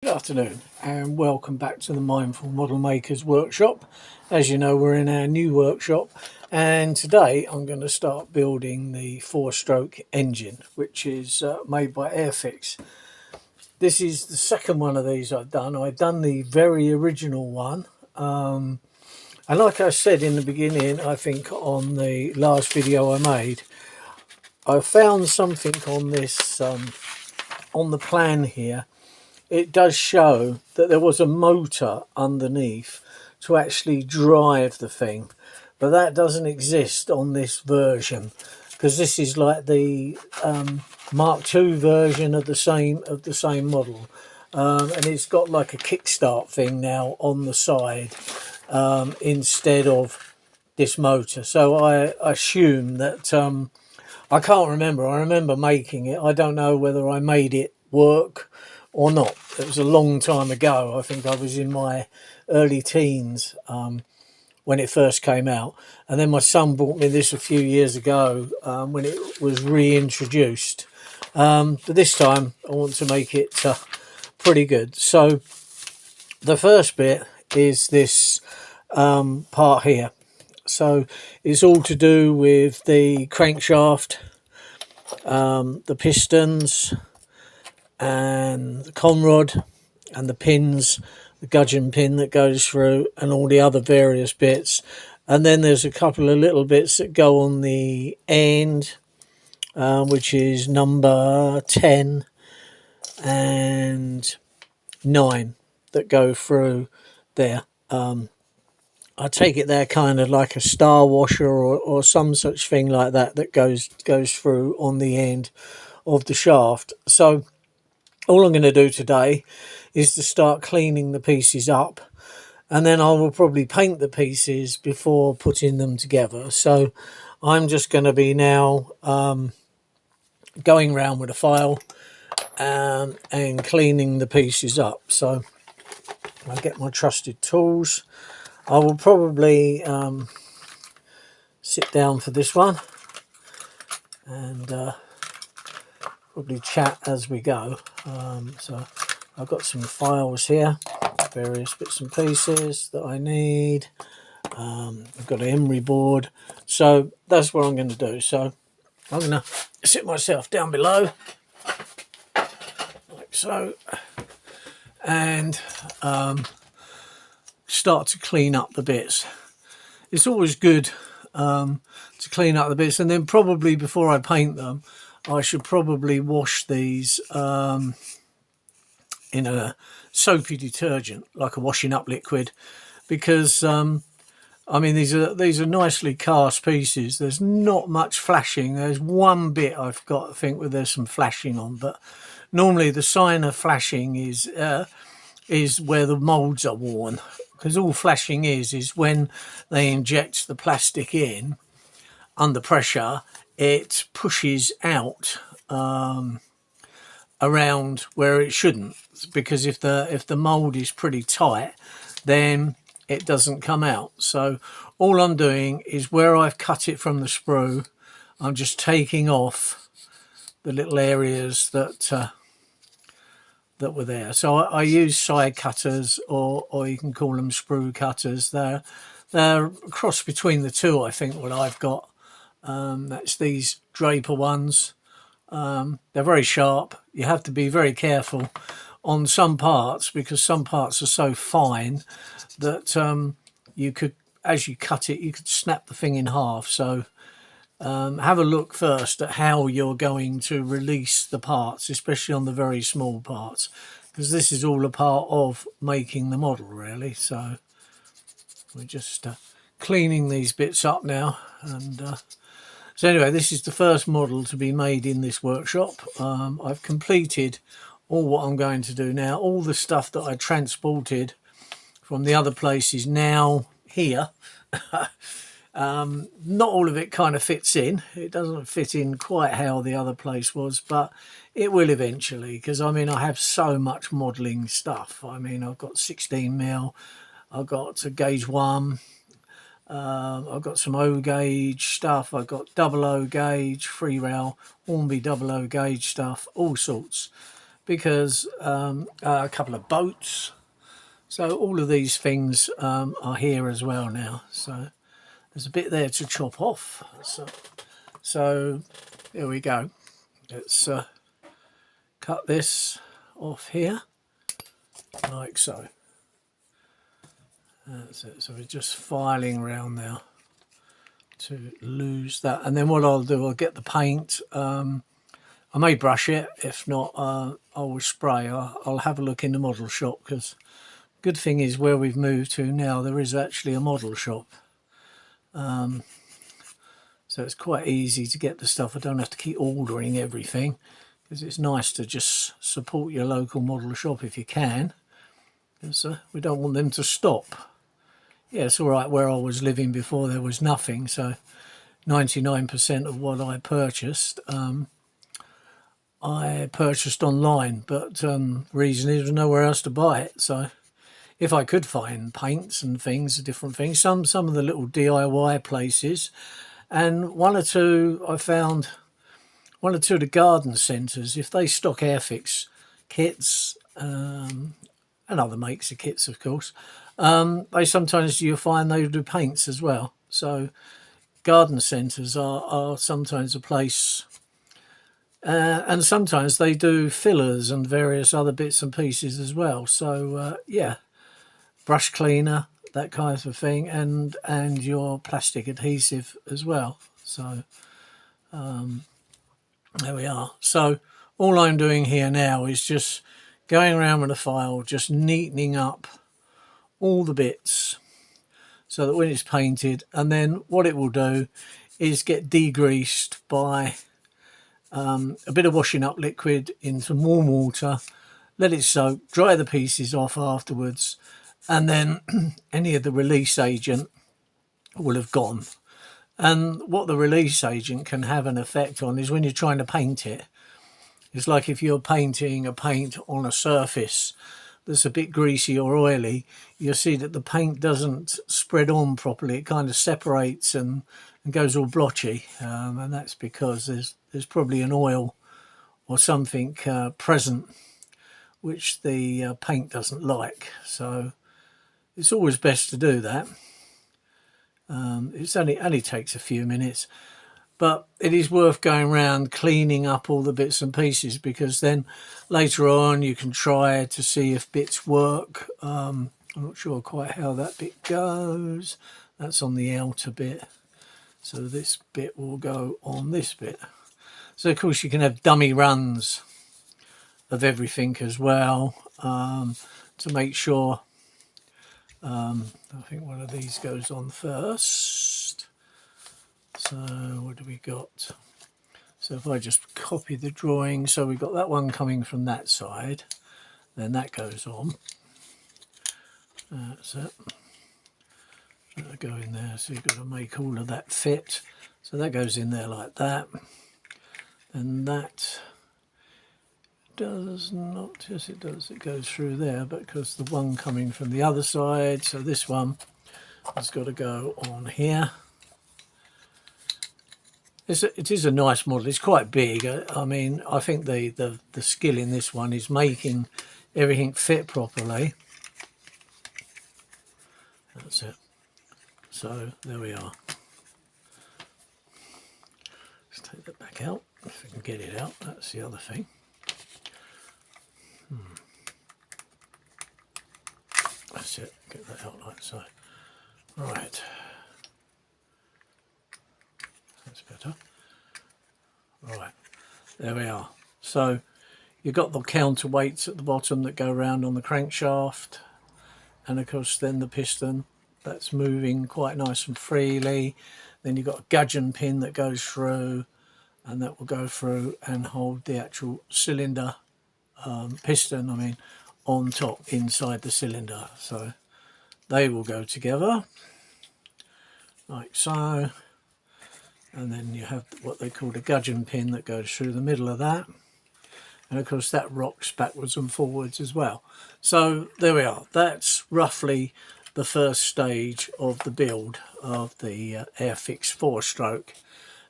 Good afternoon and welcome back to the Mindful Model Makers workshop. As you know, we're in our new workshop and today I'm going to start building the 4-stroke engine, which is made by Airfix. This is the second one of these I've done the very original one, and like I said in the beginning, I think on the last video I made, I found something on this on the plan here. It does show that there was a motor underneath to actually drive the thing, but that doesn't exist on this version because this is like the Mark II version of the same model, and it's got like a kickstart thing now on the side instead of this motor. So I assume that I can't remember. I remember making it. I don't know whether I made it work or not. It was a long time ago. I think I was in my early teens when it first came out, and then my son bought me this a few years ago when it was reintroduced. But this time I want to make it pretty good. So the first bit is this part here. So it's all to do with the crankshaft, the pistons, and the conrod, and the pins, the gudgeon pin that goes through, and all the other various bits. And then there's a couple of little bits that go on the end, which is number 10 and 9 that go through there. I take it they're kind of like a star washer or some such thing like that that goes through on the end of the shaft. So all I'm going to do today is to start cleaning the pieces up, and then I will probably paint the pieces before putting them together. So I'm just going to be now going around with a file and cleaning the pieces up. So I'll get my trusted tools. I will probably sit down for this one and probably chat as we go. So I've got some files here, various bits and pieces that I need. I've got an emery board, so that's what I'm going to do. So I'm going to sit myself down below like so and start to clean up the bits. It's always good to clean up the bits, and then probably before I paint them I should probably wash these in a soapy detergent, like a washing up liquid, because I mean these are nicely cast pieces. There's not much flashing. There's one bit I've got, I think, where there's some flashing on, but normally the sign of flashing is where the moulds are worn, because all flashing is when they inject the plastic in under pressure, it pushes out around where it shouldn't, because if the mold is pretty tight, then it doesn't come out. So all I'm doing is where I've cut it from the sprue, I'm just taking off the little areas that were there. So I use side cutters, or you can call them sprue cutters. They're a cross between the two, I think, what I've got. That's these Draper ones. They're very sharp. You have to be very careful on some parts, because some parts are so fine that you could, as you cut it, you could snap the thing in half. So have a look first at how you're going to release the parts, especially on the very small parts, because this is all a part of making the model, really. So we're just cleaning these bits up now, and so anyway, this is the first model to be made in this workshop. I've completed all what I'm going to do now. All the stuff that I transported from the other place is now here. Not all of it kind of fits in. It doesn't fit in quite how the other place was, but it will eventually, because I mean I have so much modelling stuff. I mean I've got 16mm, I've got a gauge 1, I've got some O gauge stuff, I've got double O gauge, 3 rail, Hornby double O gauge stuff, all sorts. because a couple of boats. So all of these things are here as well now. So there's a bit there to chop off. So here we go. Let's cut this off here like so. That's it. So we're just filing around now to lose that. And then what I'll do, I'll get the paint. I may brush it. If not, I will spray. I'll have a look in the model shop, because good thing is where we've moved to now, there is actually a model shop. So it's quite easy to get the stuff. I don't have to keep ordering everything, because it's nice to just support your local model shop if you can. Because we don't want them to stop. Yeah, it's all right where I was living before there was nothing. So 99% of what I purchased online. But reason is there's nowhere else to buy it. So if I could find paints and things, different things, some of the little DIY places, and one or two I found, one or two of the garden centres, if they stock Airfix kits and other makes of kits, of course, they sometimes, you'll find they do paints as well. So garden centres are sometimes a place, and sometimes they do fillers and various other bits and pieces as well. So yeah, brush cleaner, that kind of thing, and your plastic adhesive as well. So there we are. So all I'm doing here now is just going around with a file, just neatening up all the bits so that when it's painted, and then what it will do is get degreased by a bit of washing up liquid in some warm water, let it soak, dry the pieces off afterwards, and then any of the release agent will have gone. And what the release agent can have an effect on is when you're trying to paint it, it's like if you're painting a paint on a surface that's a bit greasy or oily, you'll see that the paint doesn't spread on properly. It kind of separates and goes all blotchy, and that's because there's probably an oil or something present which the paint doesn't like. So it's always best to do that. It's only takes a few minutes, but it is worth going around cleaning up all the bits and pieces, because then later on you can try to see if bits work. I'm not sure quite how that bit goes. That's on the outer bit, so this bit will go on this bit. So of course you can have dummy runs of everything as well, to make sure. I think one of these goes on first. So what do we got? So if I just copy the drawing, so we've got that one coming from that side, then that goes on. That's it. That'll go in there, so you've got to make all of that fit. So that goes in there like that. And that does not, yes it does, it goes through there, but because the one coming from the other side, so this one has got to go on here. It is a nice model. It's quite big. I mean, I think the skill in this one is making everything fit properly. That's it. So there we are. Let's take that back out, if we can get it out. That's the other thing. That's it. Get that out like so. Right. That's better. Right. There we are. So you've got the counterweights at the bottom that go around on the crankshaft, and of course then the piston that's moving quite nice and freely. Then you've got a gudgeon pin that goes through, and that will go through and hold the actual cylinder piston, I mean, on top inside the cylinder. So they will go together like so, and then you have what they call a gudgeon pin that goes through the middle of that, and of course that rocks backwards and forwards as well. So there we are. That's roughly the first stage of the build of the Airfix 4-stroke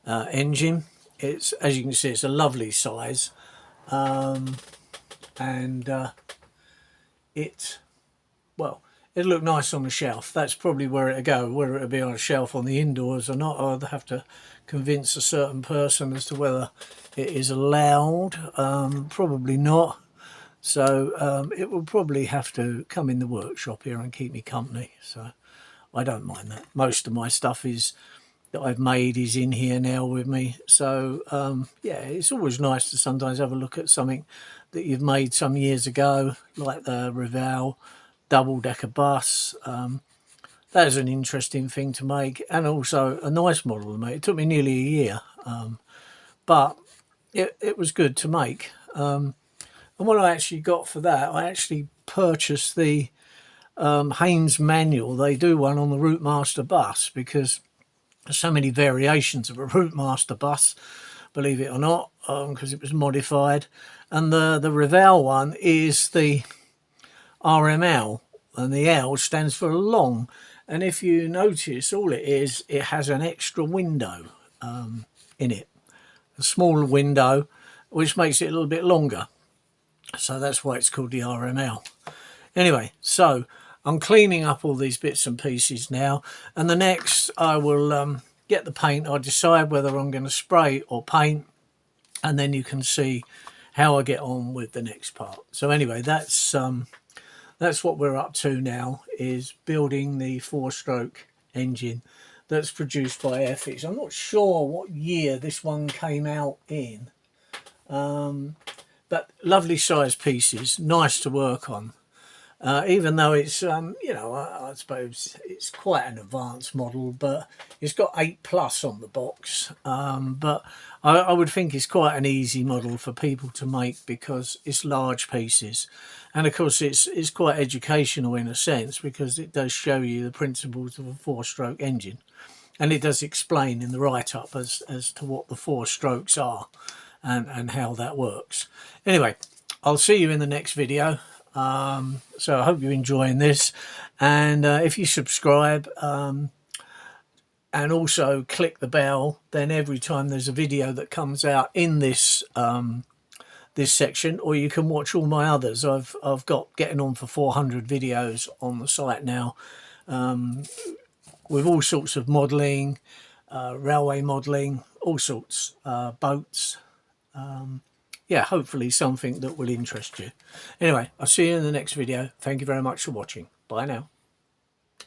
engine. It's, as you can see, it's a lovely size. and well, it'll look nice on the shelf. That's probably where it'll go. Whether it'll be on a shelf on the indoors or not, I'd have to convince a certain person as to whether it is allowed. Probably not. So it will probably have to come in the workshop here and keep me company. So I don't mind that. Most of my stuff that I've made is in here now with me. So yeah, it's always nice to sometimes have a look at something that you've made some years ago, like the Reval double-decker bus. That is an interesting thing to make, and also a nice model to make. It took me nearly a year, but it was good to make. And what I actually got for that, I actually purchased the Haynes manual. They do one on the Routemaster bus, because there's so many variations of a Routemaster bus, believe it or not, because it was modified. And the Reval one is the RML, and the L stands for long. And if you notice, all it is, it has an extra window in it, a smaller window, which makes it a little bit longer. So that's why it's called the RML. Anyway, so I'm cleaning up all these bits and pieces now, and the next I will get the paint. I'll decide whether I'm going to spray or paint, and then you can see how I get on with the next part. So anyway, that's what we're up to now, is building the 4-stroke engine that's produced by Airfix. I'm not sure what year this one came out in, but lovely size pieces, nice to work on. Even though it's, you know, I suppose it's quite an advanced model, but it's got 8+ on the box. But I would think it's quite an easy model for people to make, because it's large pieces. And of course it's quite educational in a sense, because it does show you the principles of a 4-stroke engine. And it does explain in the write-up as to what the 4 strokes are and how that works. Anyway, I'll see you in the next video. So I hope you're enjoying this, and if you subscribe and also click the bell, then every time there's a video that comes out in this this section, or you can watch all my others. I've got getting on for 400 videos on the site now, with all sorts of modelling, railway modelling, all sorts, boats. Yeah, hopefully something that will interest you. Anyway, I'll see you in the next video. Thank you very much for watching. Bye now.